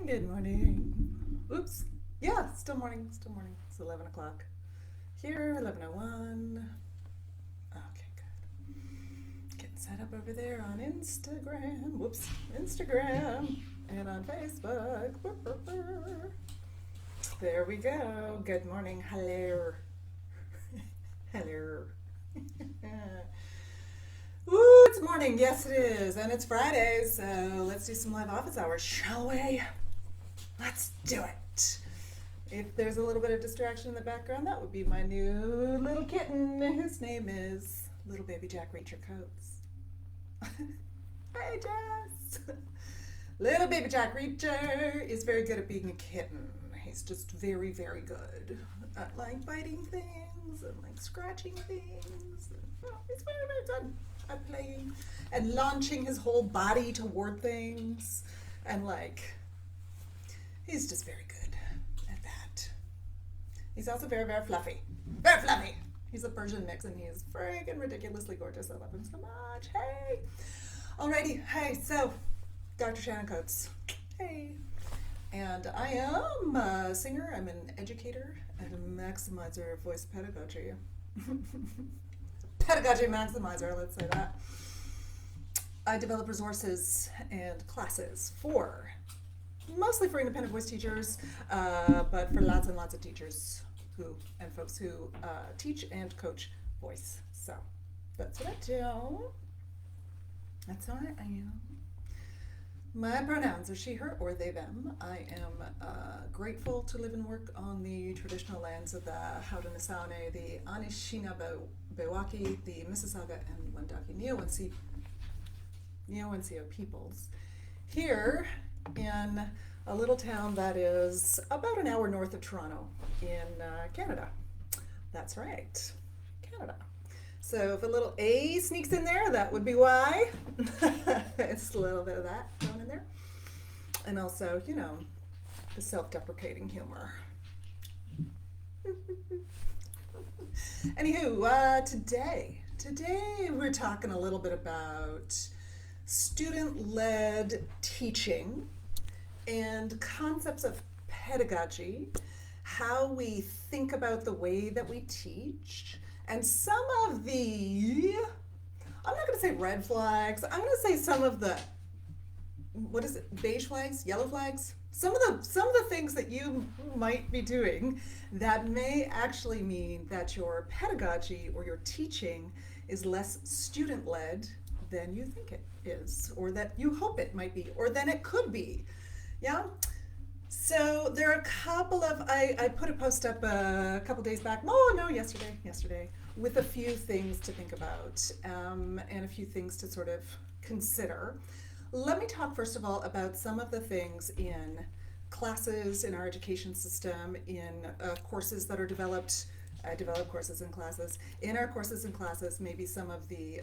Good morning. Oops. Yeah, still morning. It's 11 o'clock. Here, 11:01. Okay, good. Getting set up over there on Instagram. Whoops. Instagram. And on Facebook. There we go. Good morning. Hello. Hello. Ooh, it's morning. Yes, it is. And it's Friday, so let's do some live office hours, shall we? Let's do it. If there's a little bit of distraction in the background, that would be my new little kitten, whose name is LittleBabyJackReacher Coates. Hey, Jess! LittleBabyJackReacher is very good at being a kitten. He's just very, very good at like biting things and like scratching things. He's very, very good at playing and launching his whole body toward things, and like he's just very good at that. He's also very, very fluffy. Very fluffy. He's a Persian mix and he is friggin' ridiculously gorgeous. I love him so much. Hey. Alrighty. Hey, so Dr. Shannon Coates. Hey. And I am a singer, I'm an educator, and a maximizer of voice pedagogy. Pedagogy maximizer, let's say that. I develop resources and classes mostly for independent voice teachers, but for lots and lots of teachers and folks who teach and coach voice. So that's what I do. That's who I am. My pronouns are she, her, or they, them. I am grateful to live and work on the traditional lands of the Haudenosaunee, the Anishinaabe, the Mississauga, and Wendat Neo-Ensio peoples. Here in a little town that is about an hour north of Toronto in Canada. That's right, Canada. So if a little A sneaks in there, that would be why. It's a little bit of that thrown in there. And also, the self-deprecating humor. Anywho, today we're talking a little bit about student-led teaching and concepts of pedagogy, how we think about the way that we teach, and some of the, I'm not going to say red flags, I'm going to say some of the, beige flags, yellow flags? Some of the things that you might be doing that may actually mean that your pedagogy or your teaching is less student-led than you think it is, or that you hope it might be, or than it could be. Yeah? So there are a couple of, I put a post up a couple days back, yesterday, with a few things to think about and a few things to sort of consider. Let me talk first of all about some of the things in classes in our education system, in courses that are developed. I develop courses and classes. In our courses and classes, maybe some of the,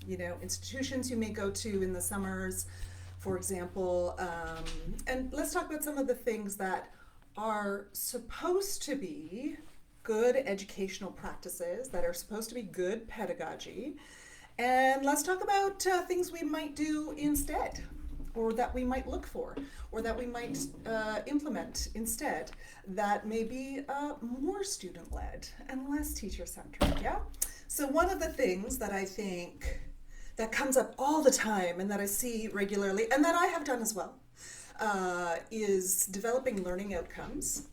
institutions you may go to in the summers, for example, and let's talk about some of the things that are supposed to be good educational practices, that are supposed to be good pedagogy, and let's talk about things we might do instead, or that we might look for, or that we might implement instead, that may be more student-led and less teacher-centric, yeah? So one of the things that I think that comes up all the time and that I see regularly, and that I have done as well, is developing learning outcomes.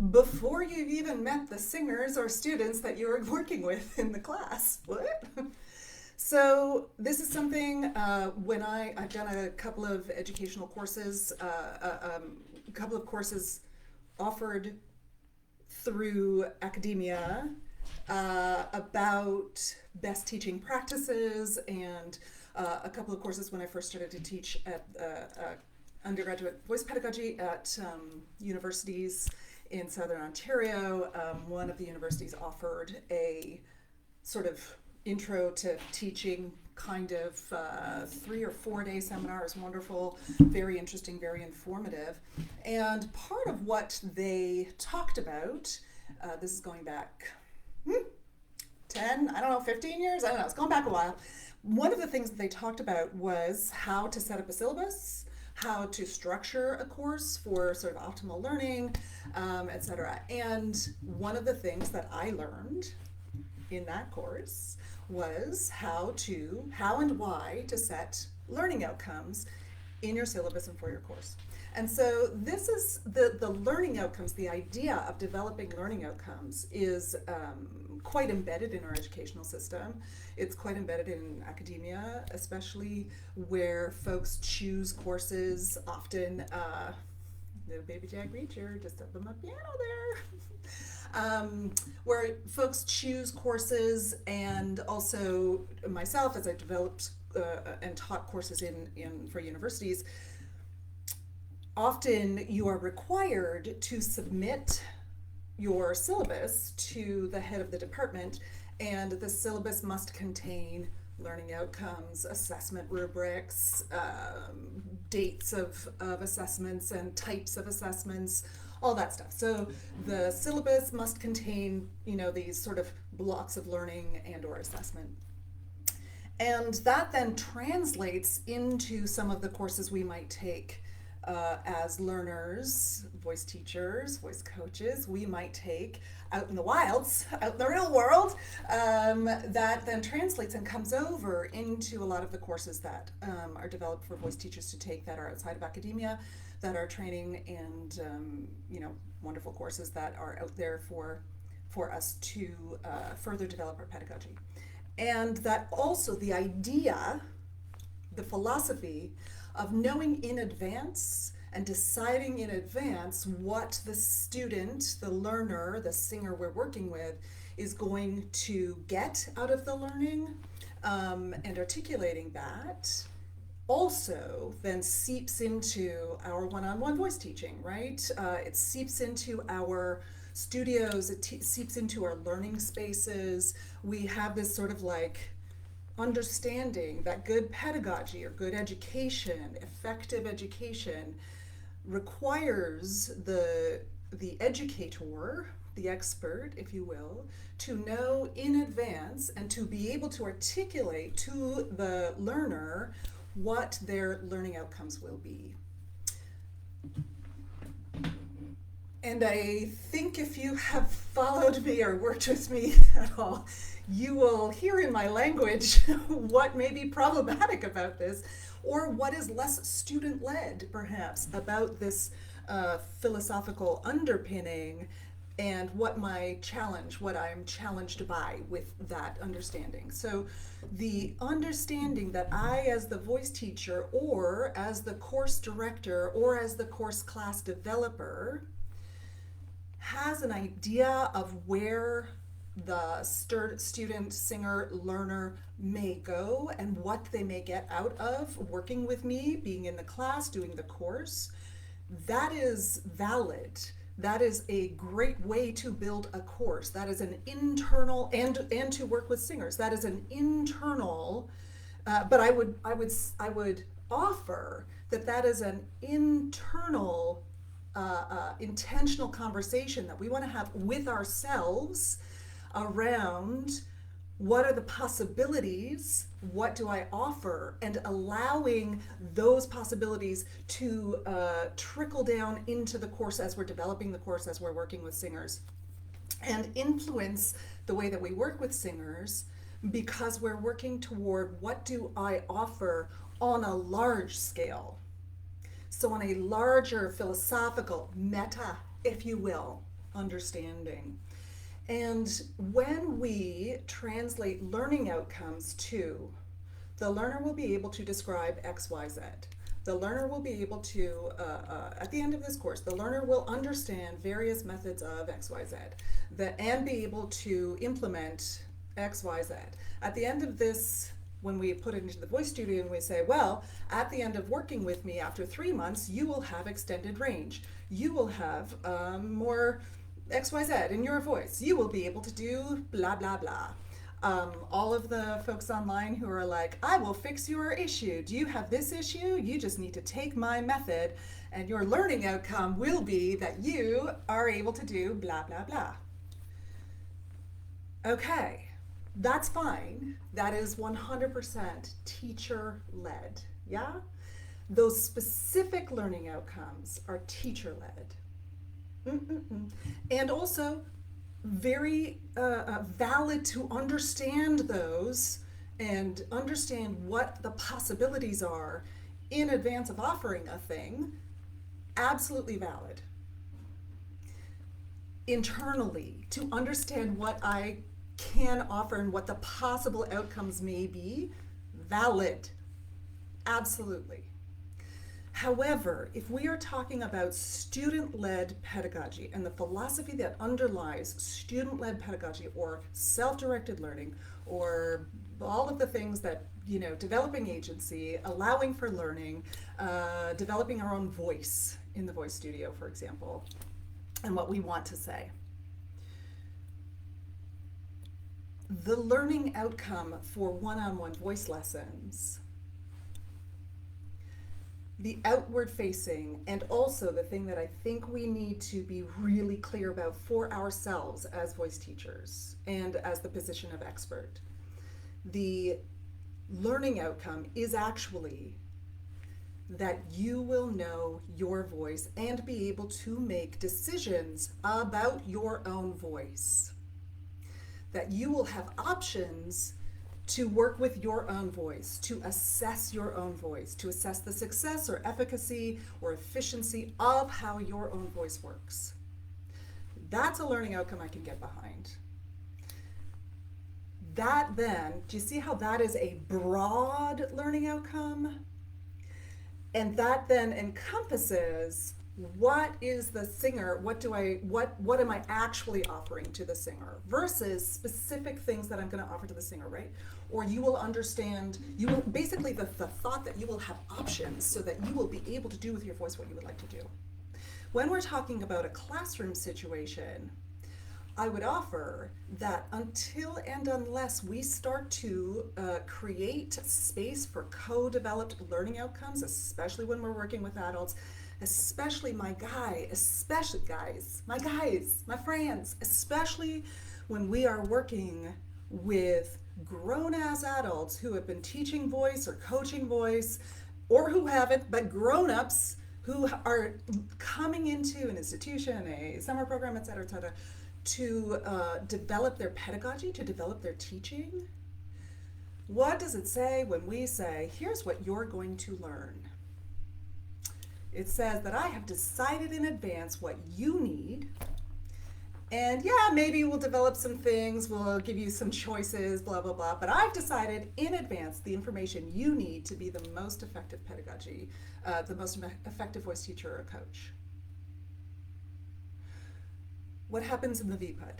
Before you've even met the singers or students that you're working with in the class. What? So this is something when I've done a couple of educational courses, a couple of courses offered through academia about best teaching practices, and a couple of courses when I first started to teach at undergraduate voice pedagogy at universities in Southern Ontario. One of the universities offered a sort of intro to teaching kind of 3 or 4 day seminars, wonderful, very interesting, very informative. And part of what they talked about, this is going back 10, 15 years, it's going back a while. One of the things that they talked about was how to set up a syllabus, how to structure a course for sort of optimal learning, etc. And one of the things that I learned in that course was how and why to set learning outcomes in your syllabus and for your course. And so this is the learning outcomes, the idea of developing learning outcomes is quite embedded in our educational system. It's quite embedded in academia, especially where folks choose courses often, LittleBabyJackReacher, just up on my piano there. Where folks choose courses, and also myself, as I developed and taught courses for universities, often you are required to submit your syllabus to the head of the department, and the syllabus must contain learning outcomes, assessment rubrics, dates of assessments and types of assessments, all that stuff. So the syllabus must contain, these sort of blocks of learning and or assessment. And that then translates into some of the courses we might take as learners, voice teachers, voice coaches, we might take out in the wilds, out in the real world, that then translates and comes over into a lot of the courses that are developed for voice teachers to take that are outside of academia, that are training and wonderful courses that are out there for us to further develop our pedagogy. And that also the idea, the philosophy of knowing in advance and deciding in advance what the student, the learner, the singer we're working with is going to get out of the learning, and articulating that also then seeps into our one-on-one voice teaching, right? It seeps into our studios, it seeps into our learning spaces. We have this sort of understanding that good pedagogy or good education, effective education, requires the educator, the expert, if you will, to know in advance and to be able to articulate to the learner what their learning outcomes will be. And I think if you have followed me or worked with me at all, you will hear in my language what may be problematic about this, or what is less student-led, perhaps, about this philosophical underpinning, and what I'm challenged by with that understanding. So the understanding that I, as the voice teacher, or as the course director, or as the course class developer, has an idea of where the student, singer, learner may go and what they may get out of working with me, being in the class, doing the course, that is valid. That is a great way to build a course. That is an internal, and to work with singers, that is an internal, but I would offer that is an internal intentional conversation that we want to have with ourselves around what are the possibilities, what do I offer, and allowing those possibilities to trickle down into the course as we're developing the course, as we're working with singers, and influence the way that we work with singers, because we're working toward what do I offer on a large scale. So on a larger philosophical, meta, if you will, understanding. And when we translate learning outcomes to, the learner will be able to describe X, Y, Z. The learner will be able to, at the end of this course, the learner will understand various methods of X, Y, Z, and be able to implement X, Y, Z. At the end of this, when we put it into the voice studio and we say, well, at the end of working with me after 3 months, you will have extended range. You will have more XYZ in your voice. You will be able to do blah, blah, blah. All of the folks online who are like, I will fix your issue. Do you have this issue? You just need to take my method and your learning outcome will be that you are able to do blah, blah, blah. Okay. That's fine. That is 100% teacher-led, yeah? Those specific learning outcomes are teacher-led. And also very valid to understand those and understand what the possibilities are in advance of offering a thing. Absolutely valid. Internally, to understand what I can offer and what the possible outcomes may be, valid. Absolutely. However, if we are talking about student-led pedagogy and the philosophy that underlies student-led pedagogy or self-directed learning or all of the things that, developing agency, allowing for learning, developing our own voice in the voice studio, for example, and what we want to say. The learning outcome for one-on-one voice lessons, the outward facing, and also the thing that I think we need to be really clear about for ourselves as voice teachers and as the position of expert, the learning outcome is actually that you will know your voice and be able to make decisions about your own voice. That you will have options to work with your own voice, to assess your own voice, to assess the success or efficacy or efficiency of how your own voice works. That's a learning outcome I can get behind. That then, do you see how that is a broad learning outcome? And that then encompasses what is the singer, what am I actually offering to the singer versus specific things that I'm going to offer to the singer, right? Or you will understand, basically the thought that you will have options so that you will be able to do with your voice what you would like to do. When we're talking about a classroom situation, I would offer that until and unless we start to create space for co-developed learning outcomes, especially when we're working with adults, especially my friends, especially when we are working with grown-ass adults who have been teaching voice or coaching voice, or who haven't, but grown-ups who are coming into an institution, a summer program, et cetera, to develop their pedagogy, to develop their teaching. What does it say when we say, here's what you're going to learn? It says that I have decided in advance what you need, and yeah, maybe we'll develop some things, we'll give you some choices, blah, blah, blah, but I've decided in advance the information you need to be the most effective pedagogy, the most effective voice teacher or coach. What happens in the VPUD?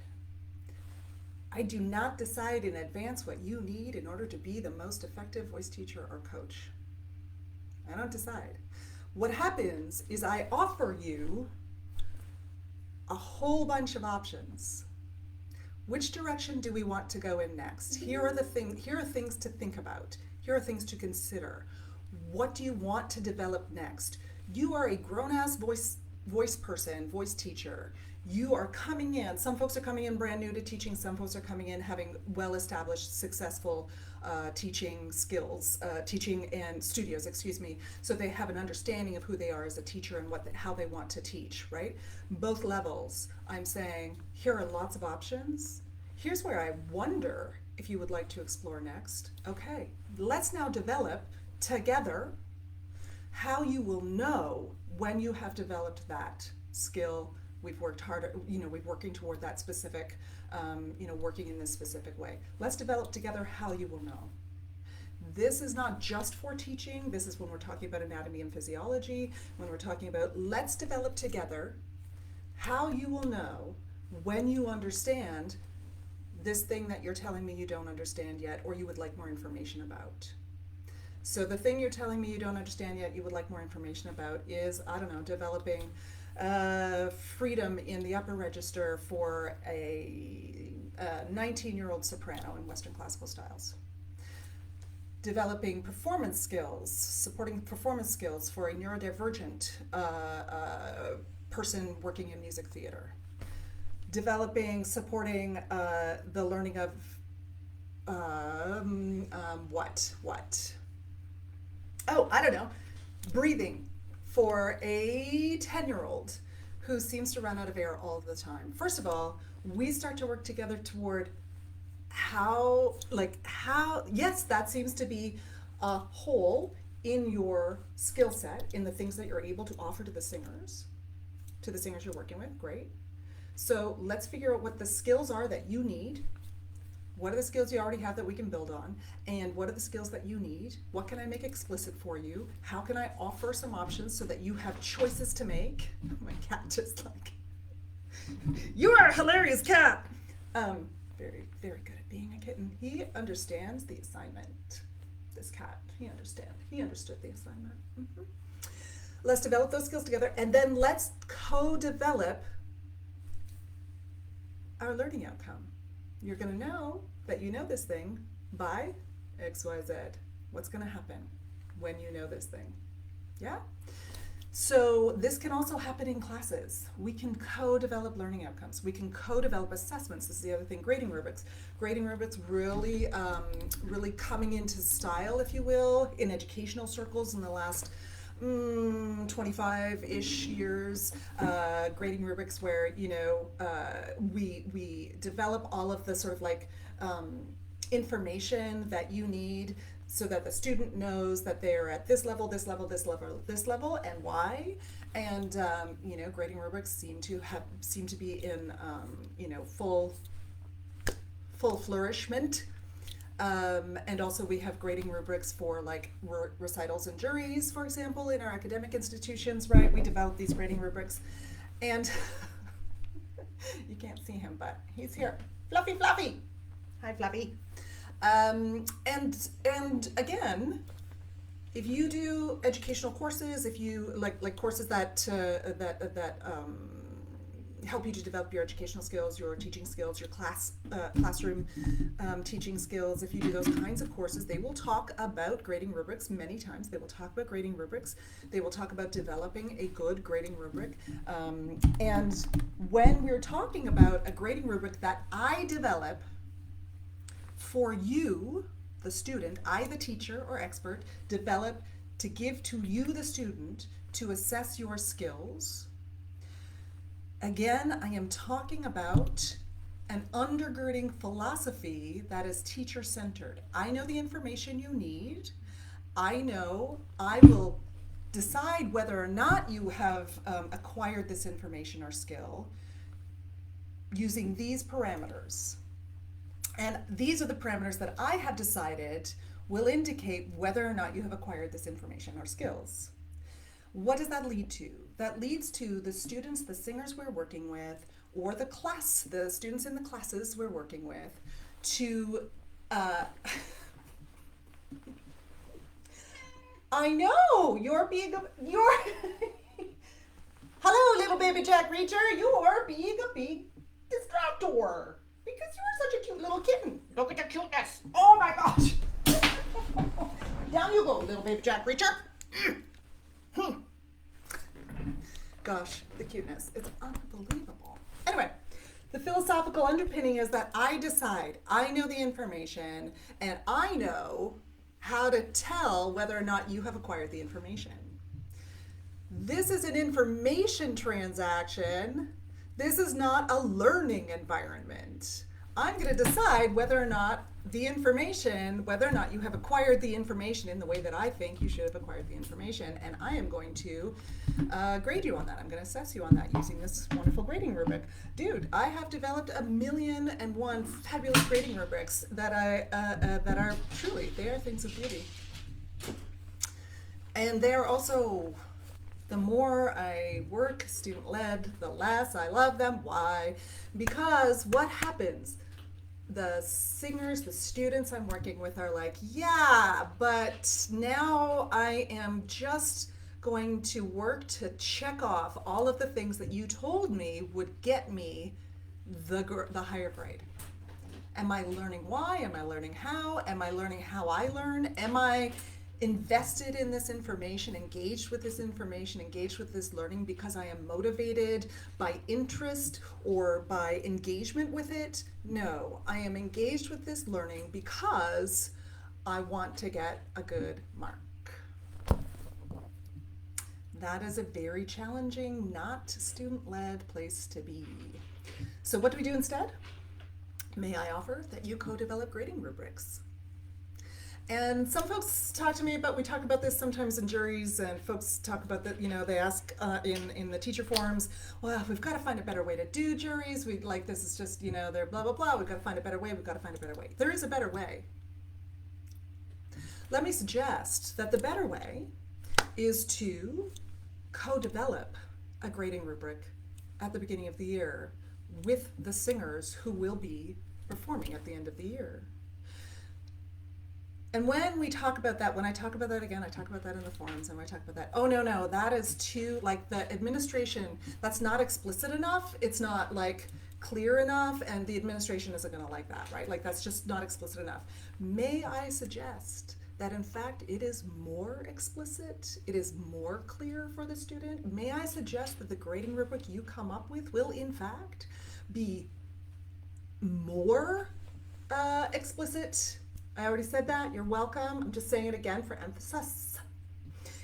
I do not decide in advance what you need in order to be the most effective voice teacher or coach. I don't decide. What happens is I offer you a whole bunch of options. Which direction do we want to go in next? Here are things to think about. Here are things to consider. What do you want to develop next? You are a grown-ass voice person, voice teacher. You are coming in, some folks are coming in brand new to teaching, some folks are coming in having well-established, successful teaching skills, teaching and studios, so they have an understanding of who they are as a teacher and how they want to teach, right? Both levels, I'm saying, here are lots of options. Here's where I wonder if you would like to explore next. Okay, let's now develop together how you will know when you have developed that skill. We've worked harder, we're working toward that specific, working in this specific way. Let's develop together how you will know. This is not just for teaching. This is when we're talking about anatomy and physiology, when we're talking about let's develop together how you will know when you understand this thing that you're telling me you don't understand yet or you would like more information about. So the thing you're telling me you don't understand yet, you would like more information about is, developing freedom in the upper register for a 19-year-old soprano in Western classical styles. Developing performance skills, supporting performance skills for a neurodivergent person working in music theater. Supporting the learning of what? Oh, I don't know. breathing for a 10-year-old who seems to run out of air all the time. First of all, we start to work together toward yes, that seems to be a hole in your skill set, in the things that you're able to offer to the singers you're working with. Great. So let's figure out what the skills are that you need. What are the skills you already have that we can build on? And what are the skills that you need? What can I make explicit for you? How can I offer some options so that you have choices to make? My cat just like, you are a hilarious cat. Very, very good at being a kitten. He understands the assignment. This cat, he understood the assignment. Mm-hmm. Let's develop those skills together, and then let's co-develop our learning outcome. You're going to know that you know this thing by XYZ. What's going to happen when you know this thing? Yeah? So this can also happen in classes. We can co-develop learning outcomes. We can co-develop assessments. This is the other thing, grading rubrics. Grading rubrics really, really coming into style, if you will, in educational circles in the last 25-ish years. Grading rubrics where, we develop all of the sort of like information that you need so that the student knows that they're at this level, this level, this level, this level, and why. And grading rubrics seem to be in full flourishment. And also we have grading rubrics for like recitals and juries, for example, in our academic institutions, right? We develop these grading rubrics, and you can't see him, but he's here. Fluffy. Hi, Fluffy. And again, if you do educational courses, if you like courses that help you to develop your educational skills, your teaching skills, your classroom teaching skills, if you do those kinds of courses, they will talk about grading rubrics many times. They will talk about grading rubrics. They will talk about developing a good grading rubric. And when we're talking about a grading rubric that I develop for you, the student, I, the teacher or expert, develop to give to you, the student, to assess your skills. Again, I am talking about an undergirding philosophy that is teacher-centered. I know the information you need. I know I will decide whether or not you have acquired this information or skill using these parameters. And these are the parameters that I have decided will indicate whether or not you have acquired this information or skills. What does that lead to? That leads to the students, the singers we're working with, or the students in the classes we're working with, to, I know, hello, little baby JackReacher, you're being a big distractor. Because you're such a cute little kitten. Look at your cuteness. Oh my gosh. Down you go, little baby JackReacher. Gosh, the cuteness. It's unbelievable. Anyway, the philosophical underpinning is that I decide, I know the information, and I know how to tell whether or not you have acquired the information. This is an information transaction. This is not a learning environment. I'm going to decide whether or not you have acquired the information in the way that I think you should have acquired the information, and I am going to grade you on that. I'm going to assess you on that using this wonderful grading rubric. Dude, I have developed 1,000,001 fabulous grading rubrics that are truly, they are things of beauty. And they're also, the more I work student-led, the less I love them. Why? Because what happens? The singers, the students I'm working with are like, yeah, but now I am just going to work to check off all of the things that you told me would get me the higher grade. Am I learning why? Am I learning how? Am I learning how I learn? Am I invested in this information, engaged with this information, engaged with this learning because I am motivated by interest or by engagement with it? No, I am engaged with this learning because I want to get a good mark. that is a very challenging, not student-led place to be. So what do we do instead? May I offer that you co-develop grading rubrics? And some folks talk to me about, we talk about this sometimes in juries, and folks talk about that, they ask in the teacher forums, well, we've got to find a better way to do juries. This is just, they're blah, blah, blah. We've got to find a better way. We've got to find a better way. There is a better way. Let me suggest that the better way is to co-develop a grading rubric at the beginning of the year with the singers who will be performing at the end of the year. And when we talk about that, when I talk about that again, I talk about that in the forums, and when I talk about that, oh no, that is too, the administration, that's not explicit enough, it's not clear enough, and the administration isn't gonna like that, right? That's just not explicit enough. May I suggest that in fact it is more explicit, it is more clear for the student? May I suggest that the grading rubric you come up with will in fact be more explicit? I already said that, you're welcome. I'm just saying it again for emphasis.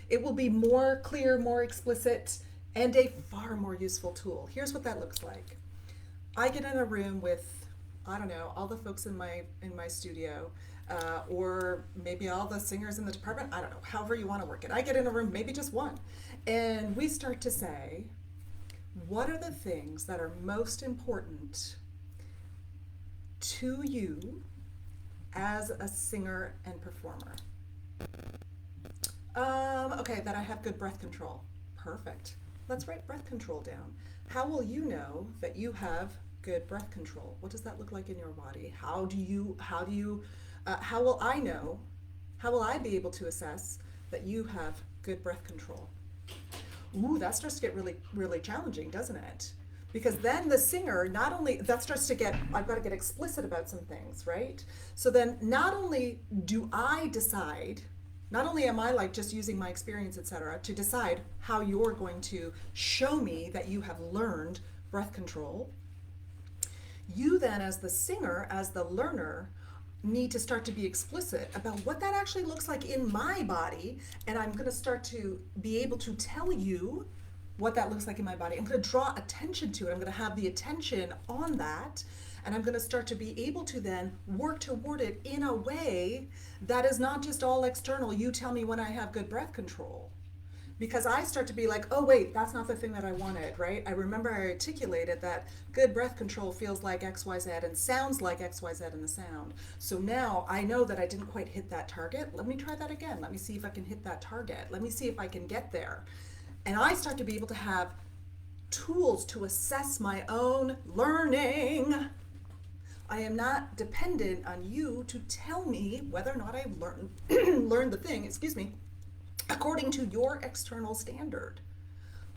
It will be more clear, more explicit, and a far more useful tool. Here's what that looks like. I get in a room with, I don't know, all the folks in my studio, or maybe all the singers in the department, I don't know, however you want to work it. I get in a room, maybe just one, and we start to say, what are the things that are most important to you as a singer and performer? Okay, that I have good breath control. Perfect. Let's write breath control down. How will you know that you have good breath control? What does that look like in your body? How will I know, how will I be able to assess that you have good breath control? Ooh, that starts to get really, really challenging, doesn't it? Because then the singer, not only, that starts to get, I've got to get explicit about some things, right? So then not only do I decide, not only am I just using my experience, etc., to decide how you're going to show me that you have learned breath control, you then as the singer, as the learner, need to start to be explicit about what that actually looks like in my body, and I'm going to start to be able to tell you what that looks like in my body. I'm going to draw attention to it. I'm going to have the attention on that, and I'm going to start to be able to then work toward it in a way that is not just all external. You tell me when I have good breath control. Because I start to be like, oh wait, that's not the thing that I wanted, right? I remember I articulated that good breath control feels like XYZ and sounds like XYZ in the sound. So now I know that I didn't quite hit that target. Let me try that again. Let me see if I can hit that target. Let me see if I can get there. And I start to be able to have tools to assess my own learning. I am not dependent on you to tell me whether or not I've learned the thing, according to your external standard.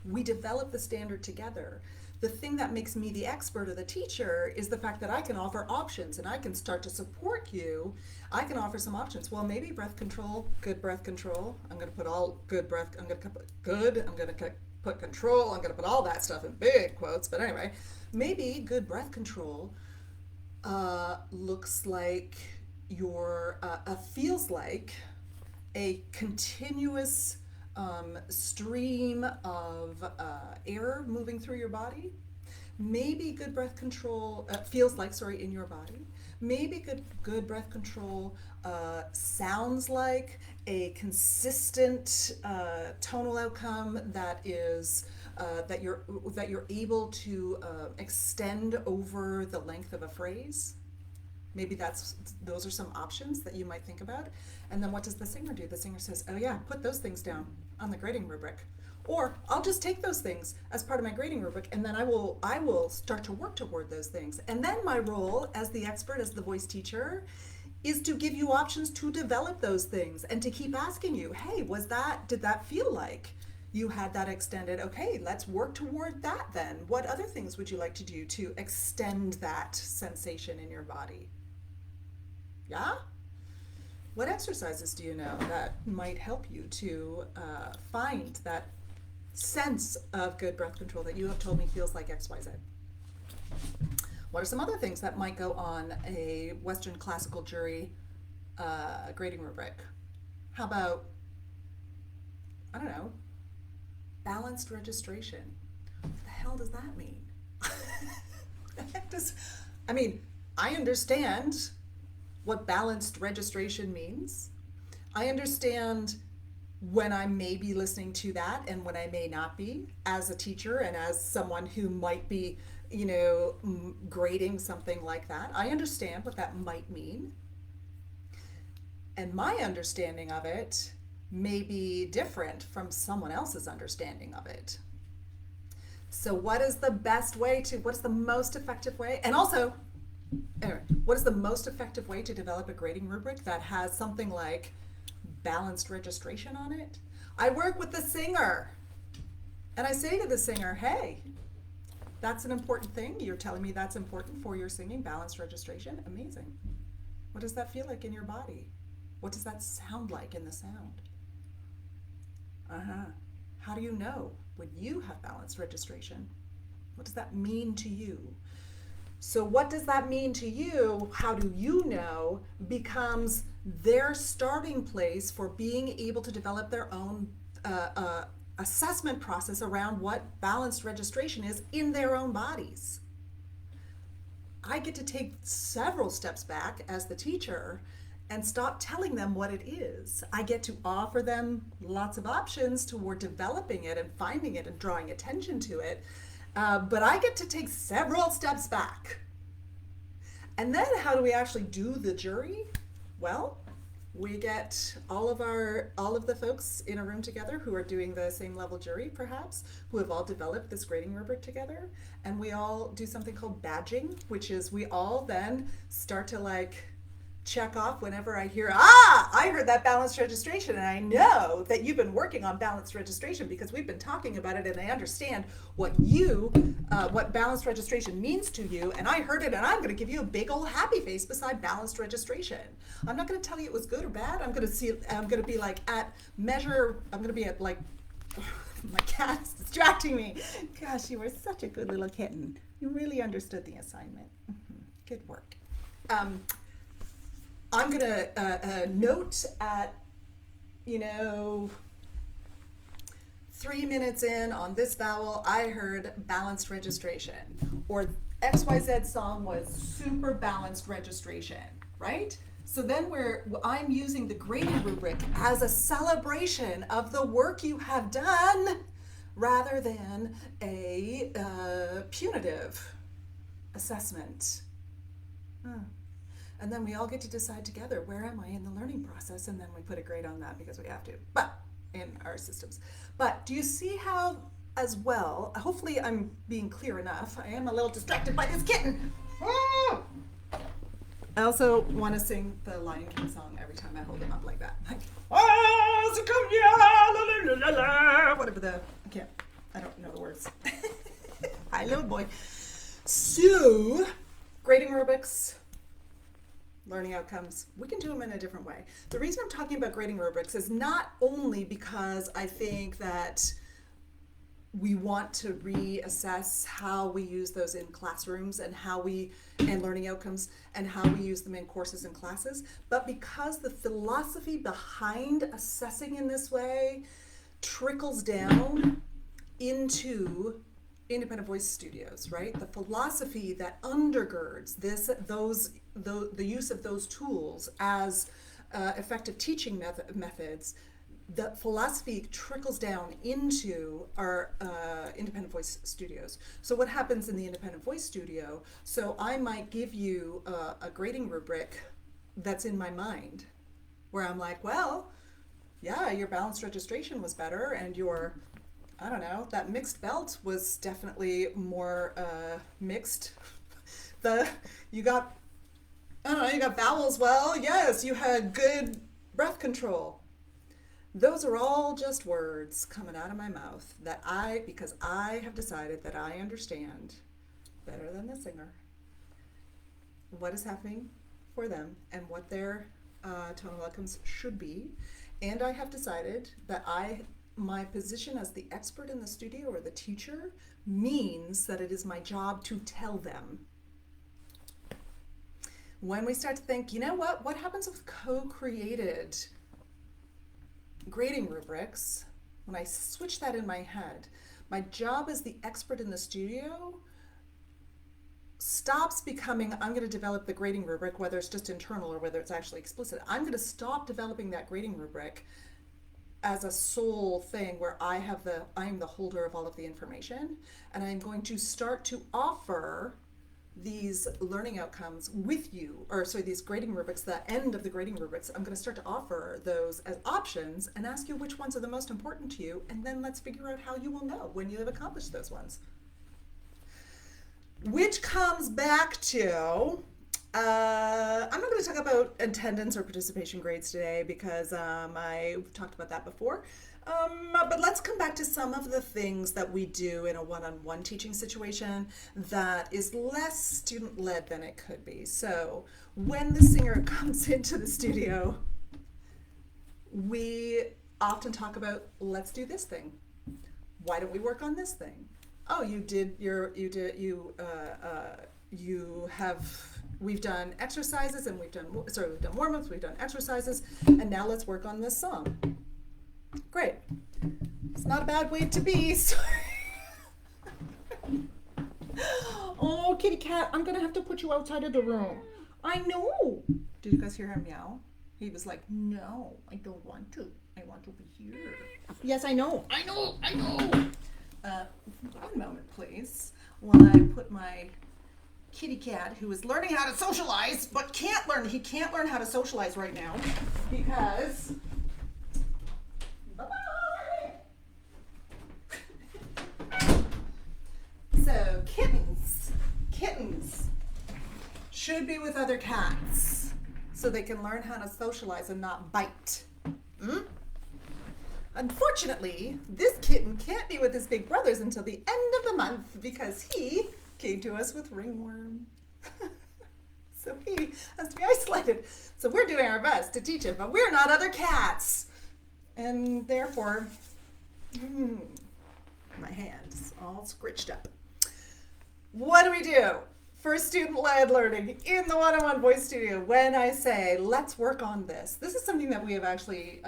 We develop the standard together. The thing that makes me the expert or the teacher is the fact that I can offer options, and I can start to support you. I can offer some options. Well, maybe breath control, good breath control. I'm going to put all good breath, I'm going to put good, I'm going to put control, I'm going to put all that stuff in big quotes. But anyway, maybe good breath control looks like feels like a continuous stream of air moving through your body. Maybe good breath control feels like, in your body. Maybe good breath control sounds like a consistent tonal outcome that is that you're able to extend over the length of a phrase. Maybe those are some options that you might think about. And then what does the singer do? The singer says, oh yeah, put those things down on the grading rubric. Or I'll just take those things as part of my grading rubric, and then I will start to work toward those things. And then my role as the expert, as the voice teacher, is to give you options to develop those things and to keep asking you, hey, did that feel like you had that extended? Okay, let's work toward that then. What other things would you like to do to extend that sensation in your body? Yeah? What exercises do you know that might help you to find that sense of good breath control that you have told me feels like XYZ? What are some other things that might go on a Western classical jury grading rubric? How about, I don't know, Balanced registration. What the hell does that mean? I mean, I understand what balanced registration means. I understand when I may be listening to that and when I may not be, as a teacher and as someone who might be, grading something like that. I understand what that might mean. And my understanding of it may be different from someone else's understanding of it. So what's the most effective way? And also, anyway, what is the most effective way to develop a grading rubric that has something like balanced registration on it? I work with the singer and I say to the singer, hey, that's an important thing. You're telling me that's important for your singing, balanced registration. Amazing. What does that feel like in your body? What does that sound like in the sound? How do you know when you have balanced registration? What does that mean to you? So what does that mean to you? How do you know becomes their starting place for being able to develop their own assessment process around what balanced registration is in their own bodies. I get to take several steps back as the teacher and stop telling them what it is. I get to offer them lots of options toward developing it and finding it and drawing attention to it. But I get to take several steps back. And then how do we actually do the jury? Well, we get all of the folks in a room together who are doing the same level jury, perhaps, who have all developed this grading rubric together. And we all do something called badging, which is we all then start to check off whenever I hear, I heard that balanced registration, and I know that you've been working on balanced registration because we've been talking about it and I understand what balanced registration means to you, and I heard it and I'm going to give you a big old happy face beside balanced registration. I'm not going to tell you it was good or bad. I'm going to be my cat's distracting me. Gosh, you were such a good little kitten. You really understood the assignment. Good work. I'm going to note at, 3 minutes in on this vowel, I heard balanced registration. Or XYZ song was super balanced registration, right? So then I'm using the grading rubric as a celebration of the work you have done rather than a punitive assessment. And then we all get to decide together, where am I in the learning process? And then we put a grade on that because we have to, but in our systems. But do you see how, as well, hopefully I'm being clear enough. I am a little distracted by this kitten. I also want to sing the Lion King song every time I hold him up like that. Whatever I don't know the words. Hi, little boy. So, grading rubrics, learning outcomes, we can do them in a different way. The reason I'm talking about grading rubrics is not only because I think that we want to reassess how we use those in classrooms and learning outcomes and how we use them in courses and classes, but because the philosophy behind assessing in this way trickles down into independent voice studios, right? The philosophy that undergirds the use of those tools as effective teaching methods, the philosophy trickles down into our independent voice studios. So what happens in the independent voice studio? So I might give you a grading rubric that's in my mind, where I'm like, well, yeah, your balanced registration was better, and your that mixed belt was definitely more mixed. You got vowels well. Yes, you had good breath control. Those are all just words coming out of my mouth because I have decided that I understand better than the singer what is happening for them and what their tonal outcomes should be. And I have decided that my position as the expert in the studio or the teacher means that it is my job to tell them. When we start to think, what happens with co-created grading rubrics? when I switch that in my head, my job as the expert in the studio stops becoming, I'm going to develop the grading rubric, whether it's just internal or whether it's actually explicit. I'm going to stop developing that grading rubric as a sole thing where I'm the holder of all of the information, and I'm going to start to offer these learning outcomes with you, or sorry, these grading rubrics, the end of the grading rubrics. I'm going to start to offer those as options and ask you which ones are the most important to you, and then let's figure out how you will know when you have accomplished those ones. Which comes back to, I'm not going to talk about attendance or participation grades today because I've talked about that before. But let's come back to some of the things that we do in a one-on-one teaching situation that is less student-led than it could be. So when the singer comes into the studio, we often talk about, let's do this thing. Why don't we work on this thing? Oh, we've done exercises and we've done warm-ups, we've done exercises, and now let's work on this song. Great. It's not a bad way to be. Oh, kitty cat, I'm gonna have to put you outside of the room. I know. Did you guys hear him meow? He was like, no, I don't want to. I want to be here. Yes, I know. I know. One moment, please, while I put my kitty cat, who is learning how to socialize, but he can't learn how to socialize right now because, bye-bye. So kittens should be with other cats so they can learn how to socialize and not bite. Unfortunately, this kitten can't be with his big brothers until the end of the month because he came to us with ringworm. So he has to be isolated. So we're doing our best to teach him, but we're not other cats. And therefore, my hand's all scritched up. What do we do for student-led learning in the one-on-one voice studio when I say, let's work on this? This is something that we have actually,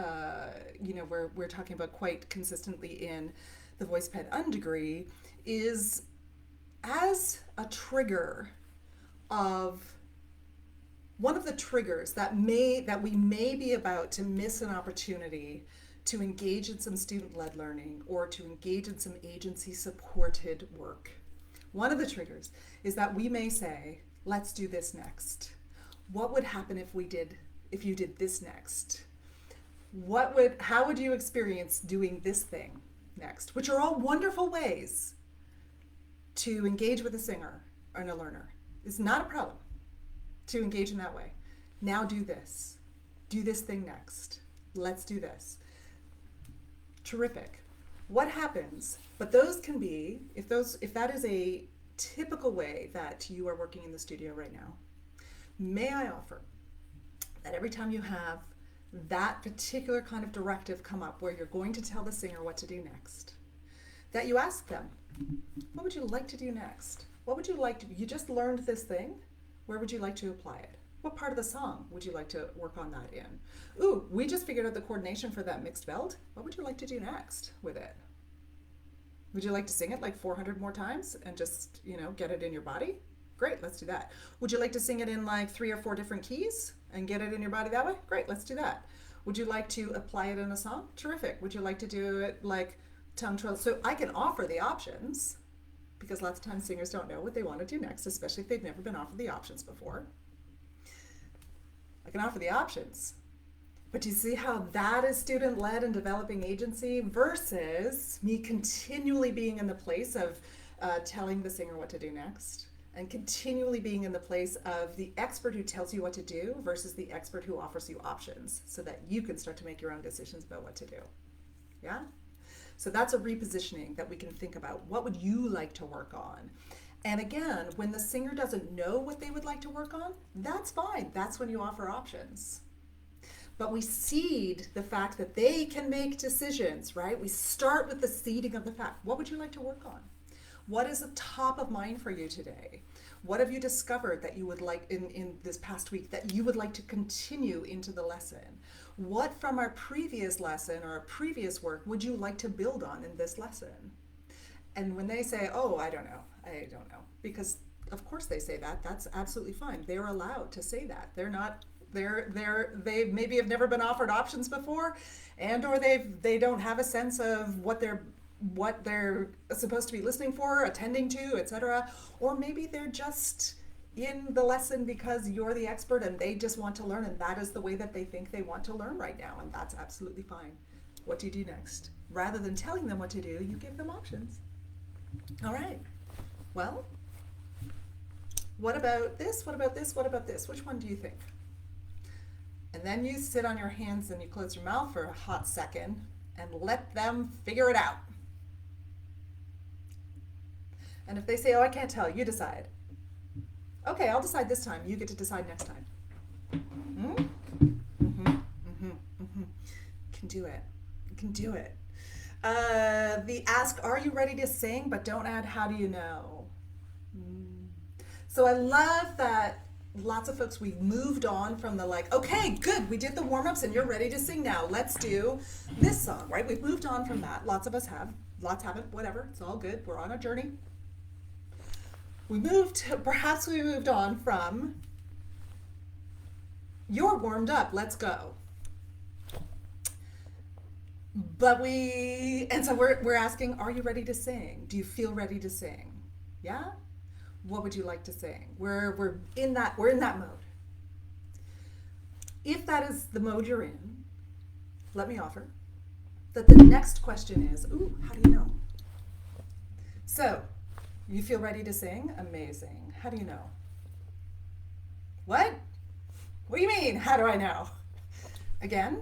we're talking about quite consistently in the Voice Ped Undegree, is as a trigger of one of the triggers that we may be about to miss an opportunity to engage in some student-led learning or to engage in some agency-supported work. One of the triggers is that we may say, let's do this next. What would happen if you did this next? How would you experience doing this thing next? Which are all wonderful ways to engage with a singer and a learner. It's not a problem to engage in that way. Now do this. Do this thing next. Let's do this. Terrific. What happens? But those can be, if that is a typical way that you are working in the studio right now, may I offer that every time you have that particular kind of directive come up where you're going to tell the singer what to do next, that you ask them, what would you like to do next? What would you like to do? You just learned this thing. Where would you like to apply it? What part of the song would you like to work on that in? Ooh, we just figured out the coordination for that mixed belt. What would you like to do next with it? Would you like to sing it like 400 more times and just, get it in your body? Great, let's do that. Would you like to sing it in like 3 or 4 different keys and get it in your body that way? Great, let's do that. Would you like to apply it in a song? Terrific. Would you like to do it like tongue twirl? So I can offer the options because lots of times singers don't know what they want to do next, especially if they've never been offered the options before. I can offer the options. But do you see how that is student-led and developing agency versus me continually being in the place of telling the singer what to do next and continually being in the place of the expert who tells you what to do versus the expert who offers you options so that you can start to make your own decisions about what to do. Yeah? So that's a repositioning that we can think about. What would you like to work on? And again, when the singer doesn't know what they would like to work on, that's fine. That's when you offer options. But we seed the fact that they can make decisions, right? We start with the seeding of the fact. What would you like to work on? What is top of mind for you today? What have you discovered that you would like in this past week that you would like to continue into the lesson? What from our previous lesson or our previous work would you like to build on in this lesson? And when they say, oh, I don't know, because of course they say that, that's absolutely fine. They're allowed to say that. They maybe have never been offered options before, and or they don't have a sense of what they're supposed to be listening for, attending to, etc. Or maybe they're just in the lesson because you're the expert and they just want to learn, and that is the way that they think they want to learn right now, and that's absolutely fine. What do you do next? Rather than telling them what to do, you give them options. All right. Well, what about this? What about this? What about this? Which one do you think? And then you sit on your hands and you close your mouth for a hot second and let them figure it out. And if they say, oh, I can't tell, you decide. Okay, I'll decide this time. You get to decide next time. You can do it. You can do it. The ask, are you ready to sing? But don't add, how do you know? So I love that lots of folks, we've moved on from the like, okay, good, we did the warm-ups and you're ready to sing now. Let's do this song, right? We've moved on from that. Lots of us have. Lots haven't. Whatever. It's all good. We're on a journey. Perhaps we moved on from, you're warmed up, let's go. And so we're asking, are you ready to sing? Do you feel ready to sing? Yeah? What would you like to sing? We're in that mode. If that is the mode you're in, let me offer that the next question is, ooh, how do you know? So, you feel ready to sing? Amazing. How do you know? What? What do you mean? How do I know? Again,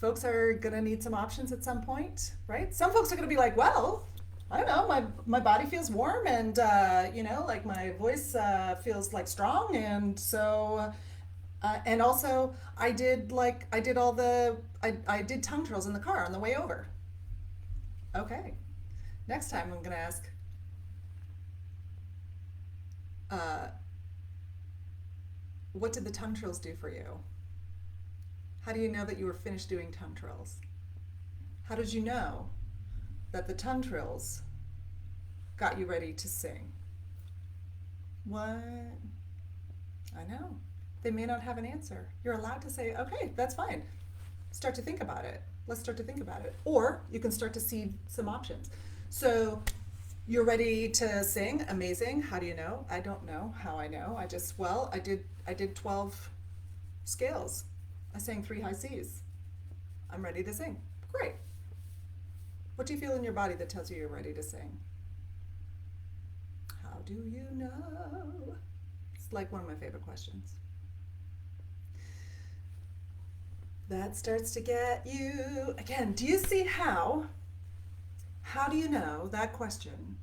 folks are going to need some options at some point, right? Some folks are going to be like, well, I don't know, my body feels warm and, like my voice feels like strong. And so, and also I did tongue twirls in the car on the way over. Okay. Next time I'm going to ask, what did the tongue twirls do for you? How do you know that you were finished doing tongue twirls? How did you know that the tongue twirls got you ready to sing? What? I know. They may not have an answer. You're allowed to say, okay, that's fine. Start to think about it. Let's start to think about it. Or you can start to see some options. So you're ready to sing. Amazing. How do you know? I don't know how I know. I did 12 scales. I sang 3 high C's. I'm ready to sing. Great. What do you feel in your body that tells you you're ready to sing? How do you know? It's like one of my favorite questions. That starts to get you, again, do you see how do you know, that question,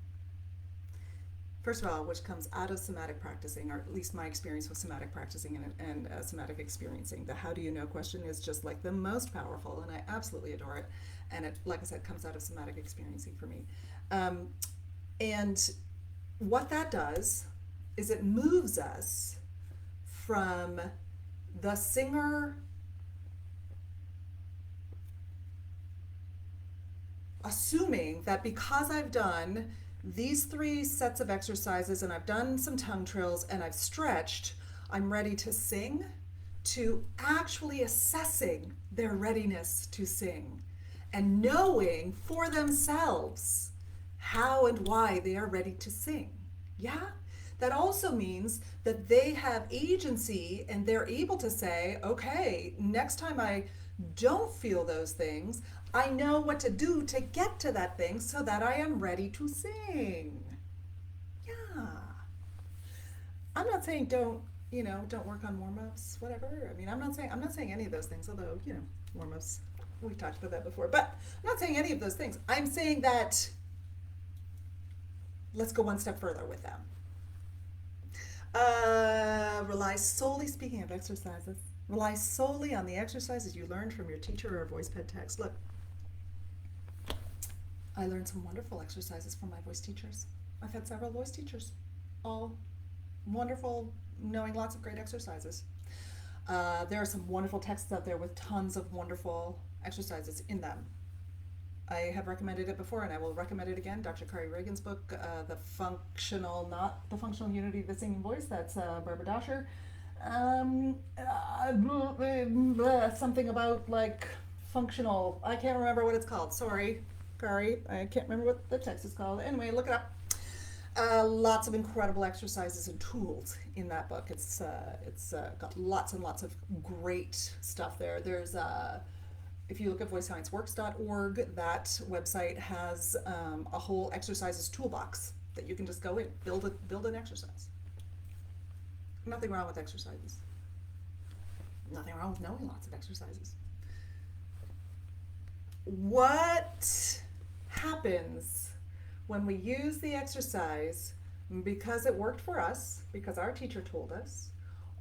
first of all, which comes out of somatic practicing, or at least my experience with somatic practicing and somatic experiencing. The how do you know question is just like the most powerful, and I absolutely adore it. And it, like I said, comes out of somatic experiencing for me. And what that does is it moves us from the singer assuming that because I've done these 3 sets of exercises and I've done some tongue trills and I've stretched, I'm ready to sing, to actually assessing their readiness to sing and knowing for themselves how and why they are ready to sing. Yeah? That also means that they have agency and they're able to say, okay, next time I don't feel those things, I know what to do to get to that thing so that I am ready to sing. Yeah. I'm not saying don't work on warm-ups, whatever. I mean, I'm not saying any of those things, although, warm-ups, we've talked about that before, but I'm not saying any of those things. I'm saying that let's go one step further with them. Rely solely, speaking of exercises, rely solely on the exercises you learned from your teacher or voice ped text. Look, I learned some wonderful exercises from my voice teachers. I've had several voice teachers, all wonderful, knowing lots of great exercises. There are some wonderful texts out there with tons of wonderful exercises in them. I have recommended it before, and I will recommend it again. Dr. Kari Reagan's book, not the functional unity of the singing voice. That's Barbara Dosher. Something about like functional. I can't remember what it's called. Sorry, Kari. I can't remember what the text is called. Anyway, look it up. Lots of incredible exercises and tools in that book. It's got lots and lots of great stuff there. There's if you look at voicescienceworks.org, that website has a whole exercises toolbox that you can just go in, build an exercise. Nothing wrong with exercises. Nothing wrong with knowing lots of exercises. What happens when we use the exercise because it worked for us, because our teacher told us,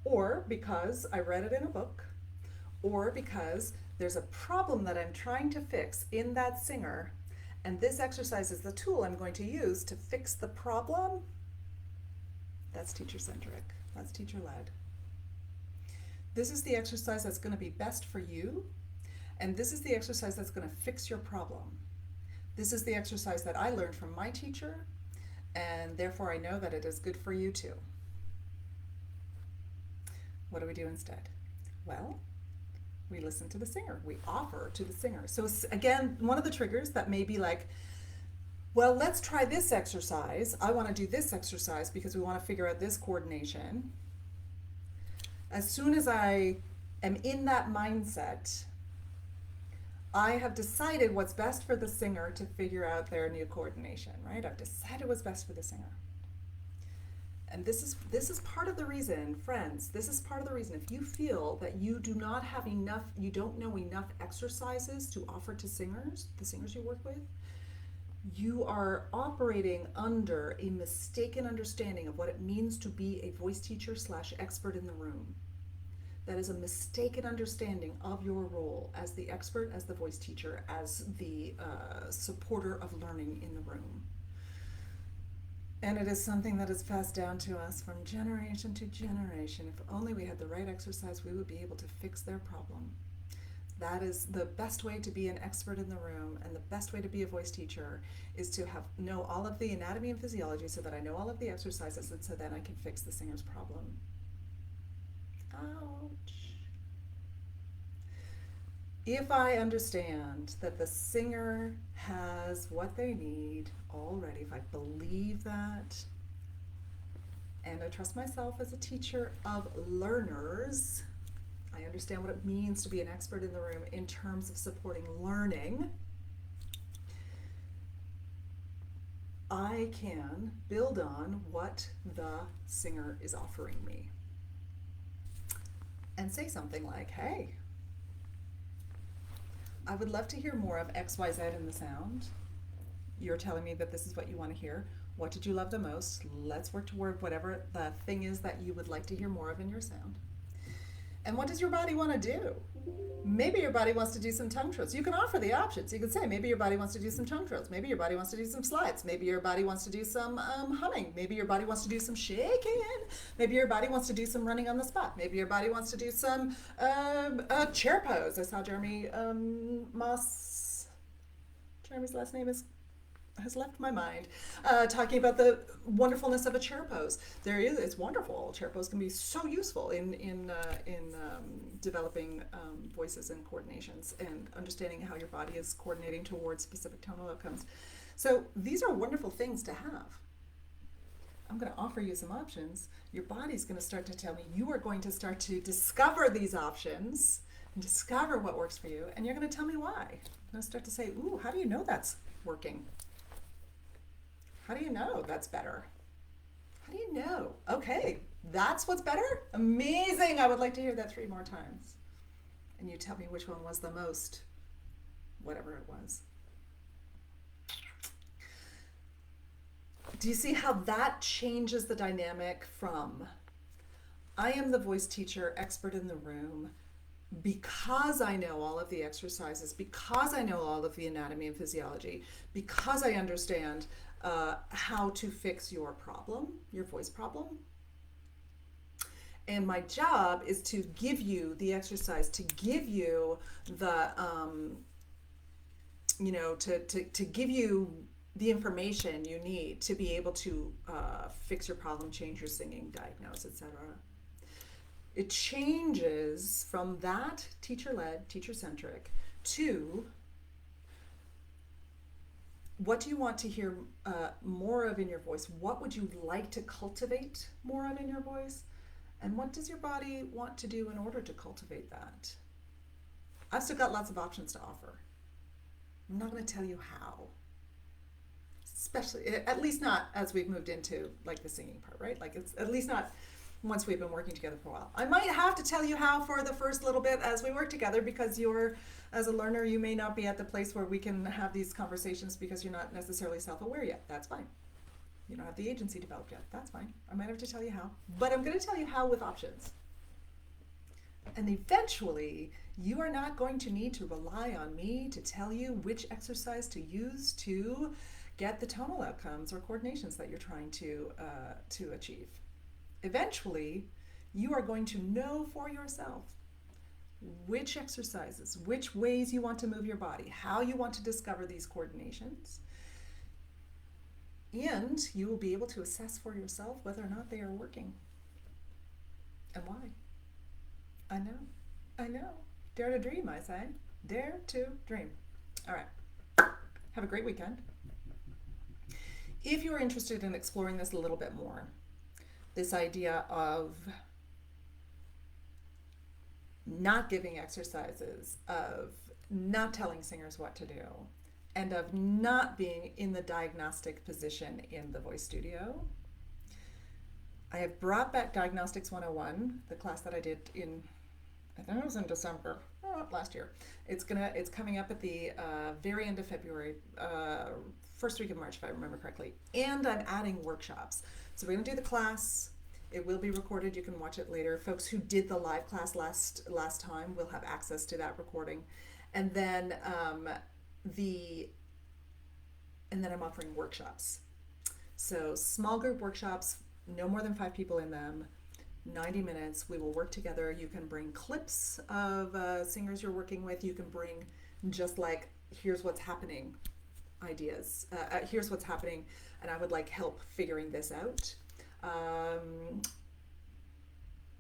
or because I read it in a book, or because there's a problem that I'm trying to fix in that singer, and this exercise is the tool I'm going to use to fix the problem? That's teacher-centric. That's teacher-led. This is the exercise that's going to be best for you, and this is the exercise that's going to fix your problem. This is the exercise that I learned from my teacher, and therefore I know that it is good for you too. What do we do instead? Well, we listen to the singer. We offer to the singer. So again, one of the triggers that may be like, well, let's try this exercise. I want to do this exercise because we want to figure out this coordination. As soon as I am in that mindset, I have decided what's best for the singer to figure out their new coordination, right? I've decided what's best for the singer. And this is part of the reason, friends, this is part of the reason if you feel that you do not have enough, you don't know enough exercises to offer to singers, the singers you work with, you are operating under a mistaken understanding of what it means to be a voice teacher / expert in the room. That is a mistaken understanding of your role as the expert, as the voice teacher, as the supporter of learning in the room. And it is something that is passed down to us from generation to generation. If only we had the right exercise, we would be able to fix their problem. That is the best way to be an expert in the room, and the best way to be a voice teacher is to know all of the anatomy and physiology so that I know all of the exercises, and so then I can fix the singer's problem. Ouch. If I understand that the singer has what they need already, if I believe that, and I trust myself as a teacher of learners, I understand what it means to be an expert in the room in terms of supporting learning, I can build on what the singer is offering me. And say something like, hey, I would love to hear more of XYZ in the sound. You're telling me that this is what you want to hear. What did you love the most? Let's work toward whatever the thing is that you would like to hear more of in your sound. And what does your body want to do? Maybe your body wants to do some tongue trills. You can offer the options. You can say, maybe your body wants to do some tongue trills. Maybe your body wants to do some slides. Maybe your body wants to do some humming. Maybe your body wants to do some shaking. Maybe your body wants to do some running on the spot. Maybe your body wants to do some chair pose. I saw Jeremy's last name has left my mind, talking about the wonderfulness of a chair pose. It's wonderful. Chair pose can be so useful in developing voices and coordinations and understanding how your body is coordinating towards specific tonal outcomes. So these are wonderful things to have. I'm going to offer you some options. Your body's going to start to tell me. You are going to start to discover these options and discover what works for you, and you're going to tell me why. I'm going to start to say, ooh, how do you know that's working? How do you know that's better? How do you know? Okay, that's what's better? Amazing! I would like to hear that 3 more times. And you tell me which one was the most, whatever it was. Do you see how that changes the dynamic from I am the voice teacher, expert in the room, because I know all of the exercises, because I know all of the anatomy and physiology, because I understand how to fix your problem, your voice problem. And my job is to give you the exercise, to give you the, to give you the information you need to be able to fix your problem, change your singing, diagnose, etc. It changes from that teacher-led, teacher-centric to what do you want to hear more of in your voice? What would you like to cultivate more of in your voice? And what does your body want to do in order to cultivate that? I've still got lots of options to offer. I'm not going to tell you how. Especially, at least not as we've moved into like the singing part, right? Like it's at least not once we've been working together for a while. I might have to tell you how for the first little bit as we work together, because as a learner, you may not be at the place where we can have these conversations because you're not necessarily self-aware yet. That's fine. You don't have the agency developed yet. That's fine. I might have to tell you how, but I'm going to tell you how with options. And eventually, you are not going to need to rely on me to tell you which exercise to use to get the tonal outcomes or coordinations that you're trying to achieve. Eventually, you are going to know for yourself which exercises, which ways you want to move your body, how you want to discover these coordinations, and you will be able to assess for yourself whether or not they are working and why. I know. Dare to dream, I say. Dare to dream. All right. Have a great weekend. If you're interested in exploring this a little bit more, this idea of not giving exercises, of not telling singers what to do, and of not being in the diagnostic position in the voice studio, I have brought back Diagnostics 101, the class that I did in, I think it was in December last year. It's coming up at the very end of February, first week of March, if I remember correctly. And I'm adding workshops. So we're going to do the class. It will be recorded. You can watch it later. Folks who did the live class last time will have access to that recording. And then I'm offering workshops. So small group workshops, no more than 5 people in them, 90 minutes. We will work together. You can bring clips of singers you're working with. You can bring just like, here's what's happening ideas. Here's what's happening, and I would like help figuring this out.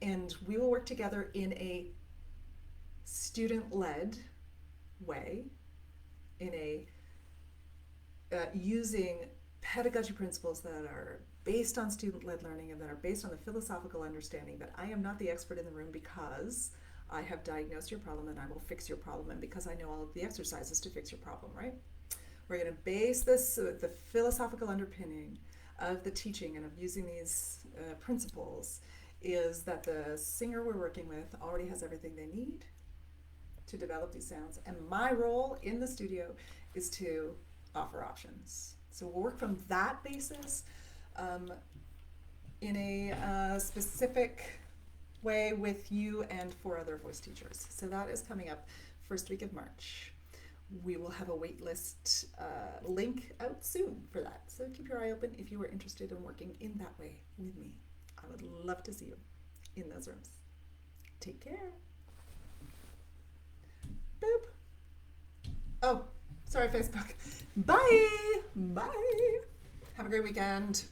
And we will work together in a student-led way, in a using pedagogy principles that are based on student-led learning and that are based on the philosophical understanding that I am not the expert in the room because I have diagnosed your problem and I will fix your problem, and because I know all of the exercises to fix your problem, right? We're going to base this, the philosophical underpinning of the teaching and of using these principles is that the singer we're working with already has everything they need to develop these sounds. And my role in the studio is to offer options. So we'll work from that basis in a specific way with you and 4 other voice teachers. So that is coming up first week of March. We will have a waitlist link out soon for that. So keep your eye open if you are interested in working in that way with me. I would love to see you in those rooms. Take care. Boop. Oh, sorry, Facebook. Bye. Bye. Have a great weekend.